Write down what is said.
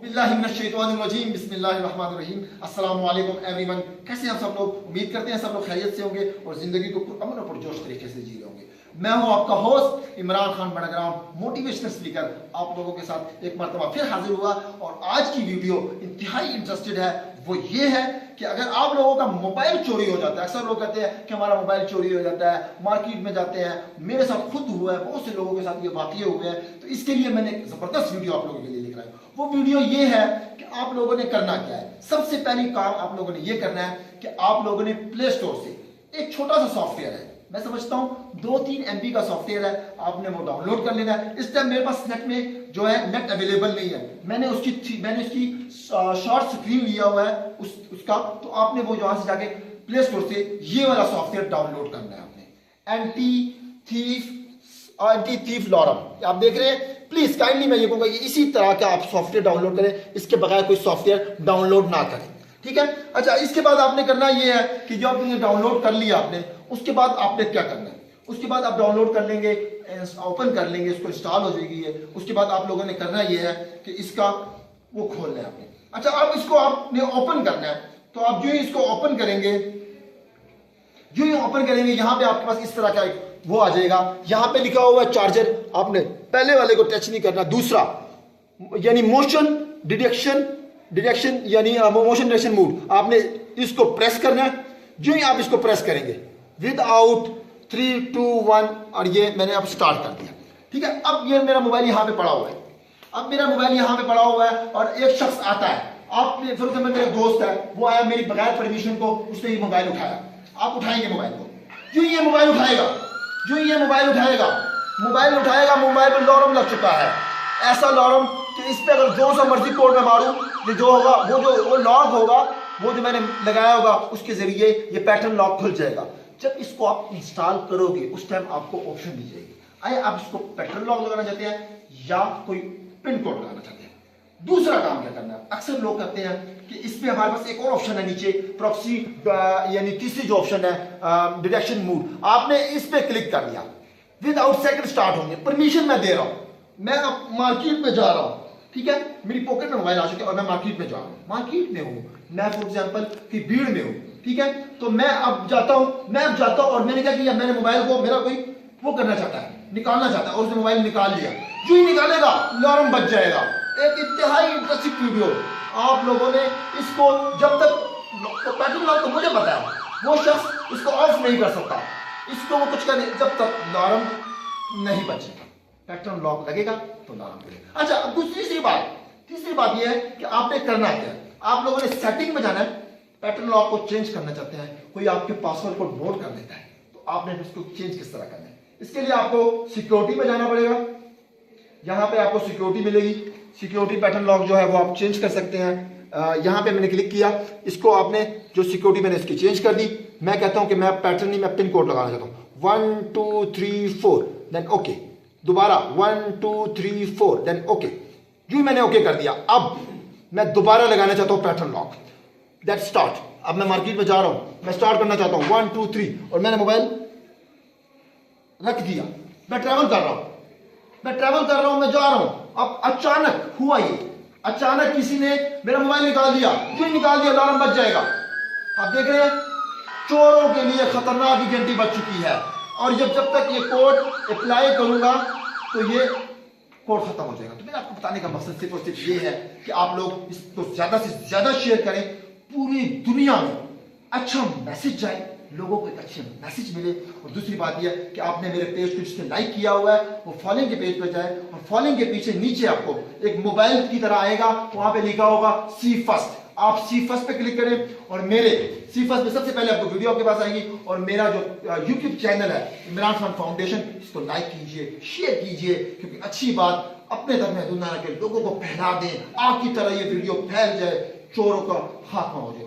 बिस्मिल्लाहिर्रहमानिर्रहीम बिस्मिल्लाहिर्रहमानिर्रहीम। अस्सलाम वालेकुम एवरीवन। कैसे हैं सब लोग? उम्मीद करते हैं सब लोग खैरियत से होंगे और ज़िंदगी को अमन और पुरजोश तरीके से जी रहे होंगे। मैं हूं आपका host Imran Khan Badgram, motivational speaker, आप लोगों के साथ एक मरतबा फिर हाजिर हुआ। और आज की वीडियो इंतहाई इंटरेस्टेड है। वो ये है कि अगर आप लोगों का मोबाइल चोरी हो जाता है, अक्सर लोग कहते हैं कि हमारा मोबाइल चोरी हो जाता है, मार्केट में जाते हैं, मेरे साथ खुद हुआ है, बहुत से लोगों के साथ ये वाकये हुए हैं। तो इसके लिए मैंने एक ज़बरदस्त वीडियो आप लोगों के लिए लेकर आया। वो वीडियो ये है कि आप लोगों ने करना क्या है। सबसे पहली काम आप लोगों ने ये करना है कि आप लोगों ने प्ले स्टोर से एक छोटा सा सॉफ्टवेयर है, मैं समझता हूं 2-3 MB का सॉफ्टवेयर है, आपने वो डाउनलोड कर लेना है। इस टाइम मेरे पास नेट में जो है नेट अवेलेबल नहीं है, मैंने उसकी शॉर्ट स्क्रीन लिया हुआ है उसका। तो आपने वो यहां से जाके प्ले स्टोर से ये वाला सॉफ्टवेयर डाउनलोड करना है आपने, एंटी थीफ लॉरम। आप देख रहे हैं, प्लीज काइंडली मैं ये कहूंगा कि इसी तरह का आप सॉफ्टवेयर डाउनलोड करें, इसके बगैर कोई सॉफ्टवेयर डाउनलोड ना करें, ठीक है। अच्छा, इसके बाद आपने करना ये है कि जो आपने डाउनलोड कर लिया आपने, उसके बाद आपने क्या करना है, उसके बाद आप डाउनलोड कर लेंगे, ओपन कर लेंगे, इसको इंस्टॉल हो जाएगी ये। उसके बाद आप लोगों ने करना ये है कि इसका वो खोलना है आपने। अच्छा, अब इसको आपने ओपन करना है। तो आप जो ही इसको ओपन करेंगे, यहां पे आपके पास इस तरह का एक वो आ जाएगा। यहां पे लिखा हुआ है चार्जर, आपने पहले वाले को टच नहीं करना। दूसरा यानी मोशन डिटेक्शन यानी मोशन डिटेक्शन मूड, आपने इसको प्रेस करना है। जो ही आप इसको प्रेस करेंगे, विदाउट 3, 2, 1, और ये मैंने अब स्टार्ट कर दिया, ठीक है। अब ये मेरा मोबाइल यहां पे पड़ा हुआ है, और एक शख्स आता है, आपने फिर मेरा दोस्त है, वो आया मेरी बगैर परमिशन को, उसने ये मोबाइल उठाया। आप उठाएंगे मोबाइल को, जो ये मोबाइल उठाएगा, मोबाइल पर लॉरम लग चुका है, ऐसा लॉरम कि इस पे अगर जो सा मर्जी कोड में मारूं, ये जो होगा वो लॉक होगा, वो जो मैंने लगाया होगा उसके जरिए ये पैटर्न लॉक खुल जाएगा। जब इसको आप इंस्टॉल करोगे उस टाइम आपको ऑप्शन दी जाएगी, आए आप इसको पैटर्न लॉक लगाना चाहते हैं या कोई पिन कोड लगाना चाहते हैं। दूसरा काम क्या करना है, अक्सर लोग करते हैं कि इस पे हमारे पास एक और ऑप्शन है नीचे, प्रॉक्सी यानी तीसरी जो ऑप्शन है डिटेक्शन मूड, आपने इस पे क्लिक कर दिया। विदाउट सेकंड स्टार्ट होंगे, परमिशन मैं दे रहा हूं, मैं अब मार्केट में जा रहा हूं, ठीक है, मेरी पॉकेट में मोबाइल आ चुके और मैं मार्केट में जा रहा हूं, मार्केट में हूं मैं, फॉर एग्जांपल कि भीड़ में हूं, ठीक है। तो मैं अब जाता हूं और मैंने क्या किया, मैंने मोबाइल को, मेरा कोई वो करना चाहता है, निकालना चाहता है, और उसने मोबाइल निकाल लिया। जो ही निकालेगा लॉरम बच जाएगा। एक इंतहाई इंटरेस्टिंग वीडियो। आप लोगों ने इसको जब तक पैटर्न लॉक, तो मुझे पता है वो शख्स इसको ऑफ नहीं कर सकता, इसको वो कुछ करने जब तक लॉरम नहीं बचेगा। पैटर्न लॉक लगेगा तो लॉरम लगेगा। अच्छा, अब तीसरी बात यह है कि आपने करना क्या है, आप लोगों ने सेटिंग में जाना है। पैटर्न लॉक को चेंज करना चाहते हैं, कोई आपके पासवर्ड को नोट कर लेता है, तो आपने इसको चेंज किस तरह करना है। इसके लिए आपको सिक्योरिटी में जाना पड़ेगा। यहां पे आपको सिक्योरिटी मिलेगी, सिक्योरिटी पैटर्न लॉक जो है वो आप चेंज कर सकते हैं। यहां पे मैंने क्लिक किया, इसको आपने जो सिक्योरिटी मैंने इसकी चेंज कर दी। मैं कहता हूं कि मैं पैटर्न नहीं, मैं पिन कोड लगाना चाहता हूं, 1 2 3 4, देन ओके। दोबारा 1 2 3 4, देन ओके। जो मैंने ओके कर दिया, अब मैं दोबारा लगाना चाहता हूं पैटर्न लॉक, दैट स्टार्ट। अब मैं मार्केट में जा रहा हूं, मैं स्टार्ट करना चाहता हूं 1 2 3, और मैंने मोबाइल रख दिया। मैं ट्रैवल कर रहा हूं, मैं जा रहा हूं। अब अचानक हुआ ये, अचानक किसी ने मेरा मोबाइल निकाल दिया, क्यों निकाल दिया, अलार्म बज जाएगा। आप देख रहे हैं, चोरों के लिए खतरनाक घंटी बज चुकी है। और जब तक ये कोड अप्लाई करूंगा तो ये कोड खत्म हो जाएगा। तो मेरा आपको बताने का मकसद सिर्फ और सिर्फ ये है कि आप लोग इसको ज्यादा से ज्यादा शेयर करें, पूरी दुनिया में अच्छा मैसेज जाए, लोगों को एक अच्छे मैसेज मिले। और दूसरी बात यह कि आपने मेरे पेज को जिसने लाइक किया हुआ है वो फॉलोइंग के पेज पर जाए, और फॉलोइंग के पीछे नीचे आपको एक मोबाइल की तरह आएगा, वहां पे लिखा होगा सी फर्स्ट। आप सी फर्स्ट पे क्लिक करें और मेरे सी फर्स्ट में सबसे पहले आपको वीडियो आपके पास आएगी। और मेरा जो यूट्यूब चैनल है इमरान खान फाउंडेशन, इसको लाइक कीजिए, शेयर कीजिए, क्योंकि अच्छी बात अपने तक में दुनिया के लोगों को फैला दें, आग की तरह ये वीडियो फैल जाए, चोरों का खात्मा हो जाए।